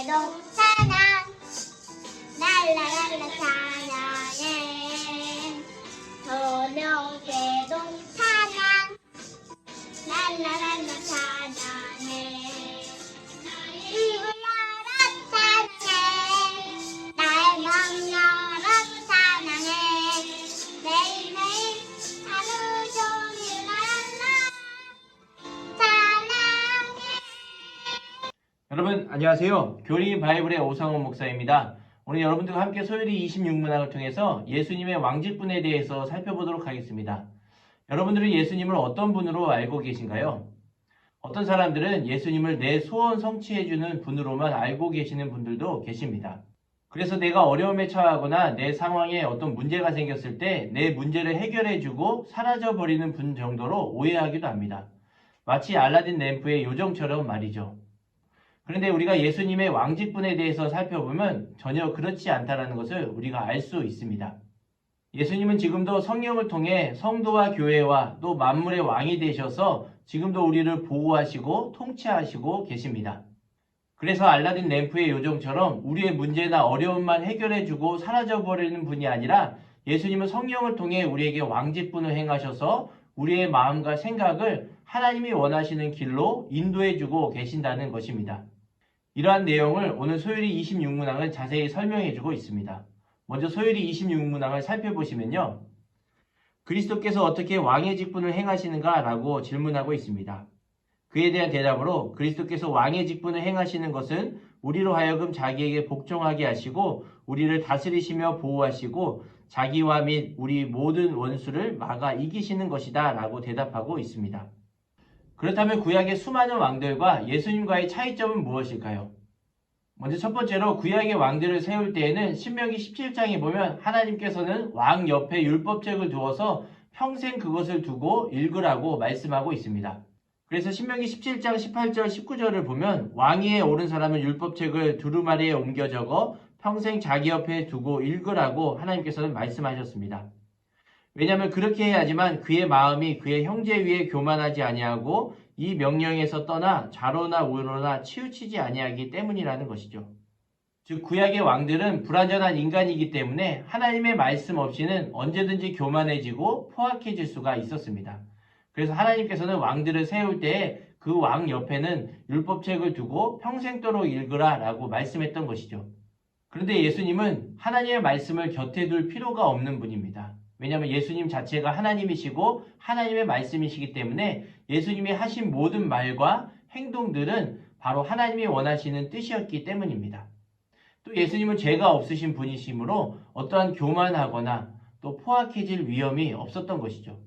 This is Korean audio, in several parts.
개동 찬양 랄라랄라 찬양해 저녁 개동 찬양 랄라랄라 찬양해 입을 열어 찬양해 나의 맘 열어 찬양해 매일매일 하루 종일 랄라 찬양해. 여러분 안녕하세요. 교리 바이블의 오상원 목사입니다. 오늘 여러분들과 함께 소요리 26문학을 통해서 예수님의 왕직분에 대해서 살펴보도록 하겠습니다. 여러분들은 예수님을 어떤 분으로 알고 계신가요? 어떤 사람들은 예수님을 내 소원 성취해주는 분으로만 알고 계시는 분들도 계십니다. 그래서 내가 어려움에 처하거나 내 상황에 어떤 문제가 생겼을 때 내 문제를 해결해주고 사라져버리는 분 정도로 오해하기도 합니다. 마치 알라딘 램프의 요정처럼 말이죠. 그런데 우리가 예수님의 왕직분에 대해서 살펴보면 전혀 그렇지 않다는 것을 우리가 알 수 있습니다. 예수님은 지금도 성령을 통해 성도와 교회와 또 만물의 왕이 되셔서 지금도 우리를 보호하시고 통치하시고 계십니다. 그래서 알라딘 램프의 요정처럼 우리의 문제나 어려움만 해결해주고 사라져버리는 분이 아니라 예수님은 성령을 통해 우리에게 왕직분을 행하셔서 우리의 마음과 생각을 하나님이 원하시는 길로 인도해주고 계신다는 것입니다. 이러한 내용을 오늘 소요리 26문항은 자세히 설명해주고 있습니다. 먼저 소요리 26문항을 살펴보시면요. 그리스도께서 어떻게 왕의 직분을 행하시는가 라고 질문하고 있습니다. 그에 대한 대답으로 그리스도께서 왕의 직분을 행하시는 것은 우리로 하여금 자기에게 복종하게 하시고 우리를 다스리시며 보호하시고 자기와 및 우리 모든 원수를 막아 이기시는 것이다 라고 대답하고 있습니다. 그렇다면 구약의 수많은 왕들과 예수님과의 차이점은 무엇일까요? 먼저 첫 번째로 구약의 왕들을 세울 때에는 신명기 17장에 보면 하나님께서는 왕 옆에 율법책을 두어서 평생 그것을 두고 읽으라고 말씀하고 있습니다. 그래서 신명기 17장 18절 19절을 보면 왕위에 오른 사람은 율법책을 두루마리에 옮겨 적어 평생 자기 옆에 두고 읽으라고 하나님께서는 말씀하셨습니다. 왜냐하면 그렇게 해야지만 그의 마음이 그의 형제 위에 교만하지 아니하고 이 명령에서 떠나 좌로나 우로나 치우치지 아니하기 때문이라는 것이죠. 즉 구약의 왕들은 불완전한 인간이기 때문에 하나님의 말씀 없이는 언제든지 교만해지고 포악해질 수가 있었습니다. 그래서 하나님께서는 왕들을 세울 때에 그 왕 옆에는 율법책을 두고 평생도록 읽으라 라고 말씀했던 것이죠. 그런데 예수님은 하나님의 말씀을 곁에 둘 필요가 없는 분입니다. 왜냐하면 예수님 자체가 하나님이시고 하나님의 말씀이시기 때문에 예수님이 하신 모든 말과 행동들은 바로 하나님이 원하시는 뜻이었기 때문입니다. 또 예수님은 죄가 없으신 분이시므로 어떠한 교만하거나 또 포악해질 위험이 없었던 것이죠.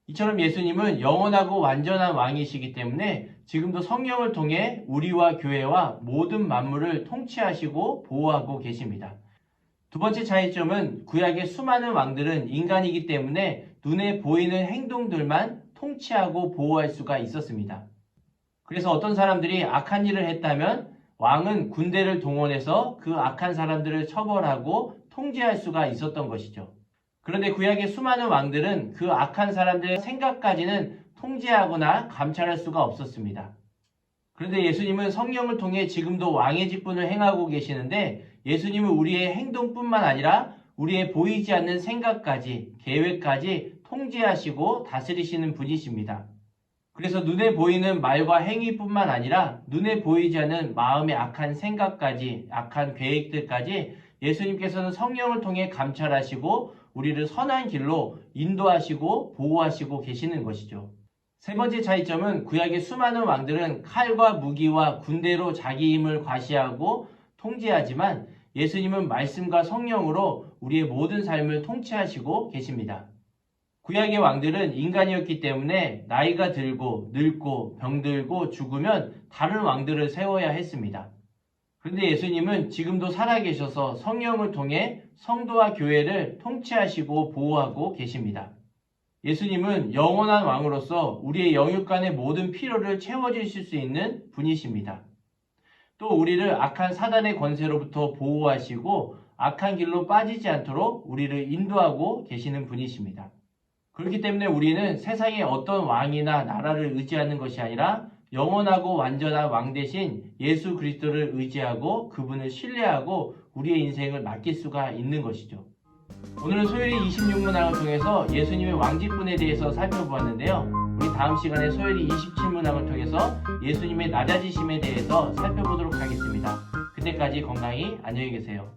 이처럼 예수님은 영원하고 완전한 왕이시기 때문에 지금도 성령을 통해 우리와 교회와 모든 만물을 통치하시고 보호하고 계십니다. 두 번째 차이점은 구약의 수많은 왕들은 인간이기 때문에 눈에 보이는 행동들만 통치하고 보호할 수가 있었습니다. 그래서 어떤 사람들이 악한 일을 했다면 왕은 군대를 동원해서 그 악한 사람들을 처벌하고 통제할 수가 있었던 것이죠. 그런데 구약의 수많은 왕들은 그 악한 사람들의 생각까지는 통제하거나 감찰할 수가 없었습니다. 그런데 예수님은 성령을 통해 지금도 왕의 직분을 행하고 계시는데 예수님은 우리의 행동뿐만 아니라 우리의 보이지 않는 생각까지, 계획까지 통제하시고 다스리시는 분이십니다. 그래서 눈에 보이는 말과 행위뿐만 아니라 눈에 보이지 않는 마음의 악한 생각까지, 악한 계획들까지 예수님께서는 성령을 통해 감찰하시고 우리를 선한 길로 인도하시고 보호하시고 계시는 것이죠. 세 번째 차이점은 구약의 수많은 왕들은 칼과 무기와 군대로 자기 힘을 과시하고 통제하지만 예수님은 말씀과 성령으로 우리의 모든 삶을 통치하시고 계십니다. 구약의 왕들은 인간이었기 때문에 나이가 들고 늙고 병들고 죽으면 다른 왕들을 세워야 했습니다. 그런데 예수님은 지금도 살아계셔서 성령을 통해 성도와 교회를 통치하시고 보호하고 계십니다. 예수님은 영원한 왕으로서 우리의 영육간의 모든 필요를 채워주실 수 있는 분이십니다. 또 우리를 악한 사단의 권세로부터 보호하시고 악한 길로 빠지지 않도록 우리를 인도하고 계시는 분이십니다. 그렇기 때문에 우리는 세상의 어떤 왕이나 나라를 의지하는 것이 아니라 영원하고 완전한 왕 대신 예수 그리스도를 의지하고 그분을 신뢰하고 우리의 인생을 맡길 수가 있는 것이죠. 오늘은 소요리 26문항을 통해서 예수님의 왕직분에 대해서 살펴보았는데요. 우리 다음 시간에 소요리 27문항을 통해서 예수님의 낮아지심에 대해서 살펴보도록 하겠습니다. 그때까지 건강히 안녕히 계세요.